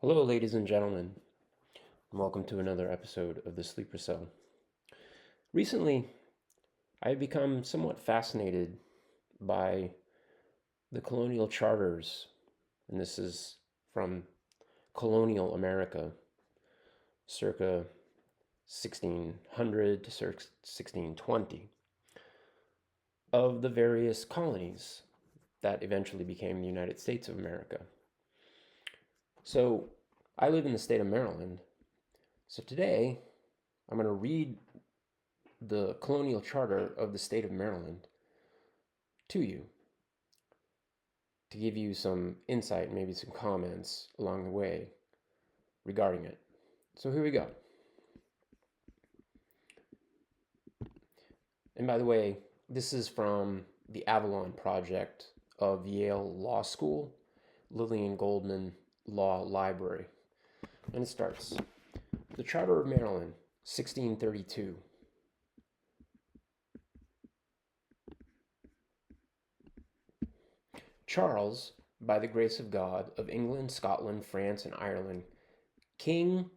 Hello, ladies and gentlemen, and welcome to another episode of The Sleeper Cell. Recently, I have become somewhat fascinated by the colonial charters, and this is from colonial America, circa 1600 to circa 1620, of the various colonies that eventually became the United States of America. So, I live in the state of Maryland. So today, I'm going to read the colonial charter of the state of Maryland to you to give you some insight, maybe some comments along the way regarding it. So here we go. And by the way, this is from the Avalon Project of Yale Law School, Lillian Goldman Law Library. And it starts The Charter of Maryland, 1632. Charles, by the grace of God, of England, Scotland, France, and Ireland, King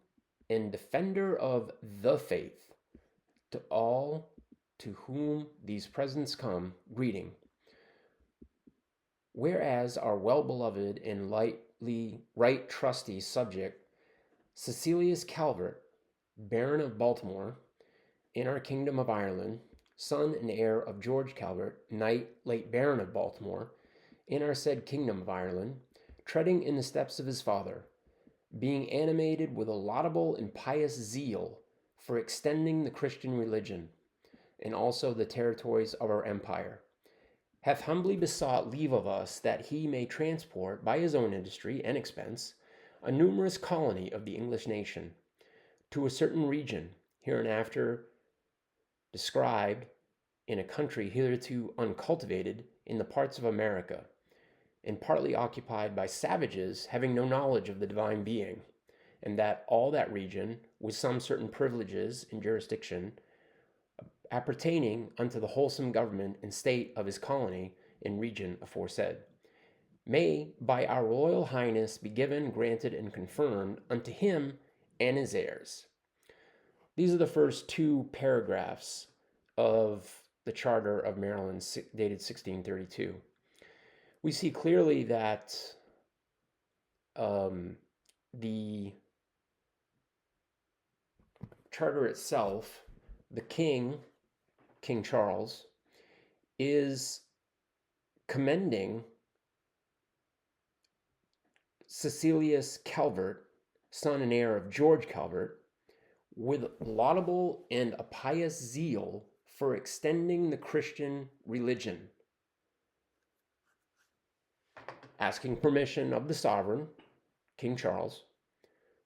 and defender of the faith, to all to whom these presents come, greeting. Whereas our well-beloved and right trusty subject, Cecilius Calvert, Baron of Baltimore, in our kingdom of Ireland, son and heir of George Calvert, knight, late Baron of Baltimore, in our said kingdom of Ireland, treading in the steps of his father, being animated with a laudable and pious zeal for extending the Christian religion, and also the territories of our empire, hath humbly besought leave of us that he may transport, by his own industry and expense, a numerous colony of the English nation, to a certain region, hereinafter described, in a country hitherto uncultivated in the parts of America, and partly occupied by savages having no knowledge of the divine being, and that all that region, with some certain privileges and jurisdiction, appertaining unto the wholesome government and state of his colony and region aforesaid, may by our royal highness be given, granted, and confirmed unto him and his heirs. These are the first two paragraphs of the Charter of Maryland, dated 1632. We see clearly that the charter itself, the King Charles, is commending Cecilius Calvert, son and heir of George Calvert, with laudable and a pious zeal for extending the Christian religion, asking permission of the sovereign, King Charles,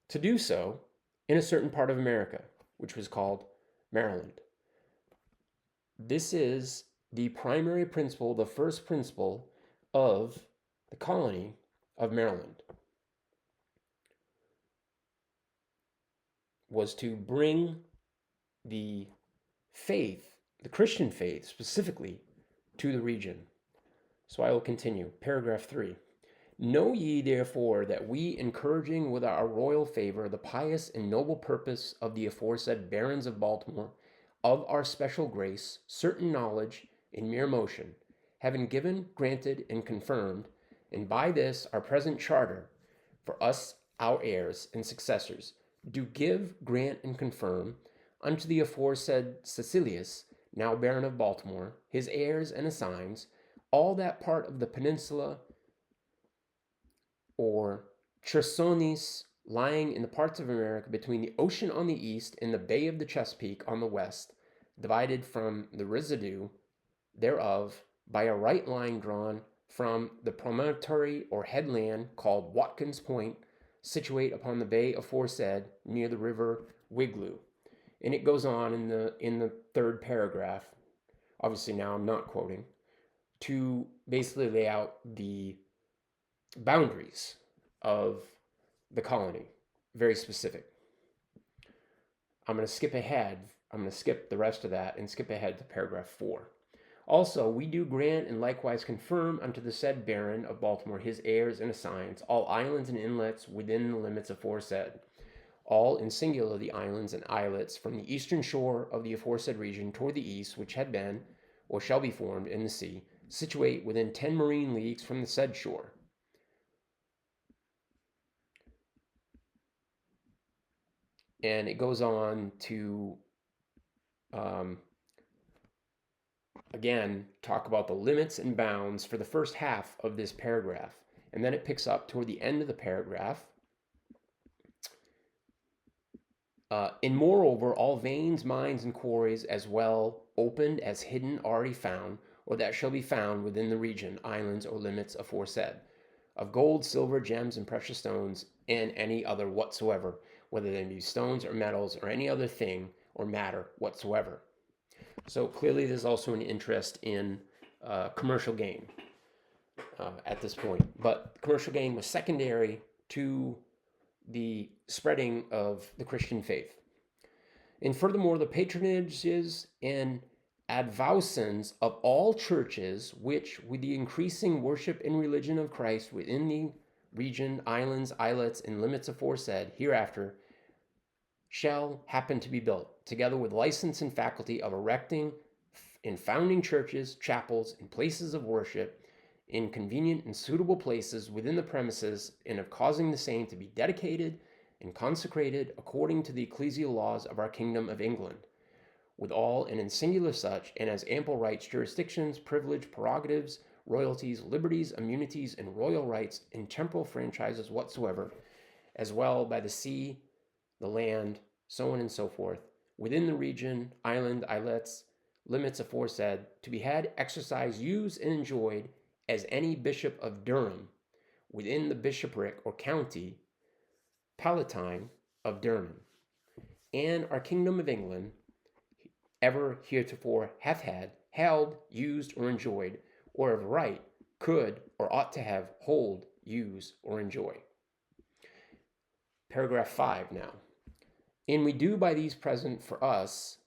to do so in a certain part of America, which was called Maryland. This is the primary principle, the first principle of the colony of Maryland, was to bring the faith, the Christian faith specifically, to the region. So I will continue. Paragraph 3. Know ye therefore that we, encouraging with our royal favor the pious and noble purpose of the aforesaid barons of Baltimore, of our special grace, certain knowledge in mere motion, having given, granted, and confirmed, and by this our present charter, for us our heirs and successors, do give, grant, and confirm unto the aforesaid Cecilius, now Baron of Baltimore, his heirs and assigns, all that part of the peninsula or Chersonis lying in the parts of America between the ocean on the east and the Bay of the Chesapeake on the west, divided from the residue thereof by a right line drawn from the promontory or headland called Watkins Point, situate upon the bay aforesaid near the river Wigloo. And it goes on in the third paragraph, obviously now I'm not quoting, to basically lay out the boundaries of the colony, very specific. I'm going to skip ahead. I'm going to skip the rest of that and skip ahead to paragraph 4. Also, we do grant and likewise confirm unto the said Baron of Baltimore his heirs and assigns all islands and inlets within the limits aforesaid, all in singular the islands and islets from the eastern shore of the aforesaid region toward the east, which had been or shall be formed in the sea, situate within 10 marine leagues from the said shore. And it goes on to again talk about the limits and bounds for the first half of this paragraph. And then it picks up toward the end of the paragraph. And moreover, all veins, mines, and quarries, as well opened as hidden, already found, or that shall be found within the region, islands, or limits aforesaid, of gold, silver, gems, and precious stones, and any other whatsoever, whether they be stones or metals, or any other thing or matter whatsoever. So clearly, there's also an interest in commercial gain at this point. But commercial gain was secondary to the spreading of the Christian faith. And furthermore, the patronages and advowsons of all churches, which, with the increasing worship and religion of Christ within the region, islands, islets, and limits aforesaid, hereafter, shall happen to be built, together with license and faculty of erecting and founding churches, chapels, and places of worship in convenient and suitable places within the premises, and of causing the same to be dedicated and consecrated according to the ecclesial laws of our kingdom of England, with all and in singular such, and as ample rights, jurisdictions, privilege, prerogatives, royalties, liberties, immunities, and royal rights, and temporal franchises whatsoever, as well by the sea, the land, so on and so forth, within the region, island, islets, limits aforesaid, to be had, exercised, used, and enjoyed as any bishop of Durham, within the bishopric or county palatine of Durham, and our kingdom of England, ever heretofore hath had, held, used, or enjoyed, or of right could or ought to have, hold, use, or enjoy. Paragraph 5 now. And we do by these present for us,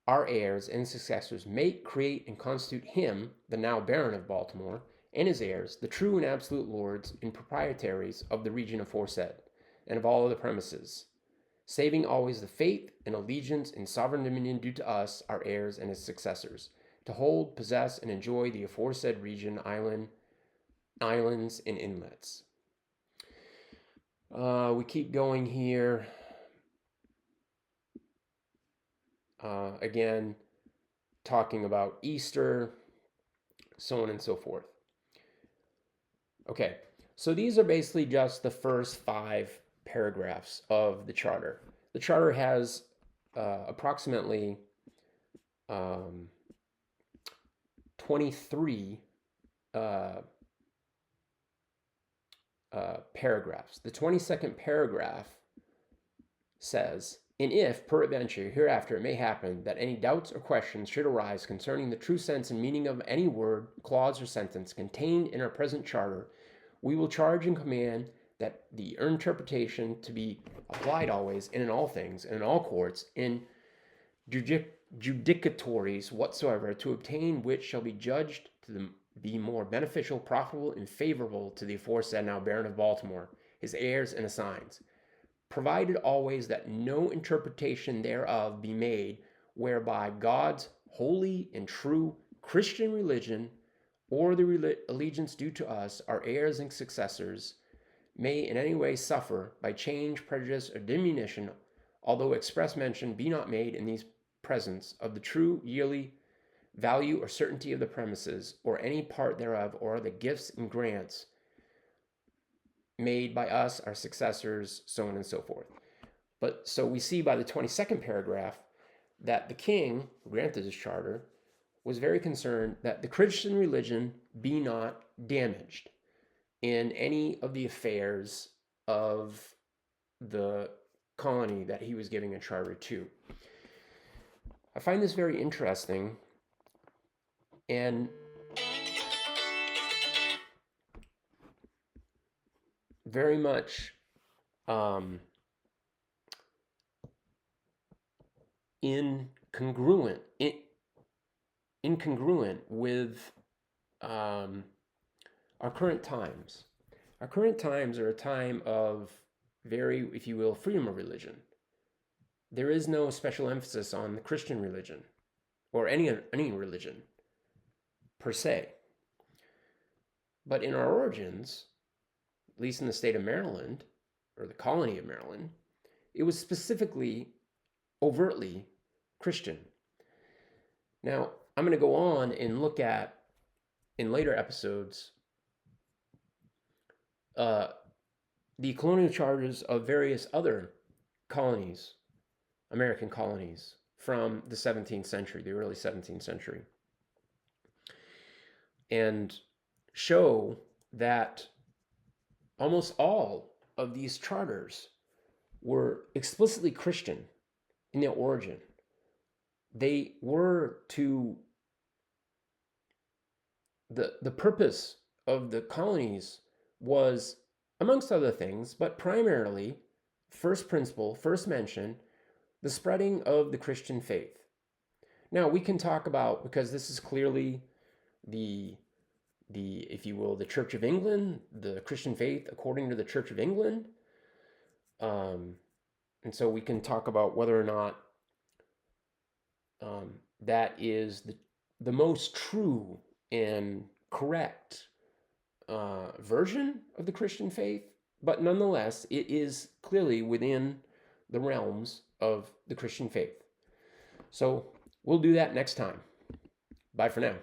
our heirs and successors, make, create, and constitute him, the now Baron of Baltimore, and his heirs, the true and absolute lords and proprietaries of the region aforesaid, and of all other premises, saving always the faith and allegiance and sovereign dominion due to us, our heirs and his successors, to hold, possess, and enjoy the aforesaid region, islands, and inlets. We keep going here. Again, talking about Easter, so on and so forth. Okay, so these are basically just the first 5 paragraphs of the charter. The charter has approximately 23 paragraphs. The 22nd paragraph says, and if, peradventure, hereafter it may happen that any doubts or questions should arise concerning the true sense and meaning of any word, clause, or sentence contained in our present charter, we will charge and command that the interpretation to be applied always and in all things and in all courts, in judicatories whatsoever, to obtain which shall be judged to be more beneficial, profitable, and favorable to the aforesaid now Baron of Baltimore, his heirs and assigns, provided always that no interpretation thereof be made whereby God's holy and true Christian religion, or the allegiance due to us, our heirs and successors, may in any way suffer by change, prejudice, or diminution, although express mention be not made in these presents of the true yearly value or certainty of the premises, or any part thereof, or the gifts and grants made by us, our successors, so on and so forth. But so we see by the 22nd paragraph that the king, who granted this charter, was very concerned that the Christian religion be not damaged in any of the affairs of the colony that he was giving a charter to. I find this very interesting, and very much incongruent incongruent with our current times. Our current times are a time of very, if you will, freedom of religion. There is no special emphasis on the Christian religion or any religion per se. But in our origins, at least in the state of Maryland or the colony of Maryland, it was specifically overtly Christian. Now, I'm going to go on and look at, in later episodes, the colonial charters of various other colonies, American colonies, from the 17th century, the early 17th century, and show that almost all of these charters were explicitly Christian in their origin. They were to the purpose of the colonies was, amongst other things, but primarily, first principle, first mention, the spreading of the Christian faith. Now we can talk about, because this is clearly the if you will, the Church of England, the Christian faith according to the Church of England. And so we can talk about whether or not that is the most true and correct version of the Christian faith, but nonetheless, it is clearly within the realms of the Christian faith. So we'll do that next time. Bye for now.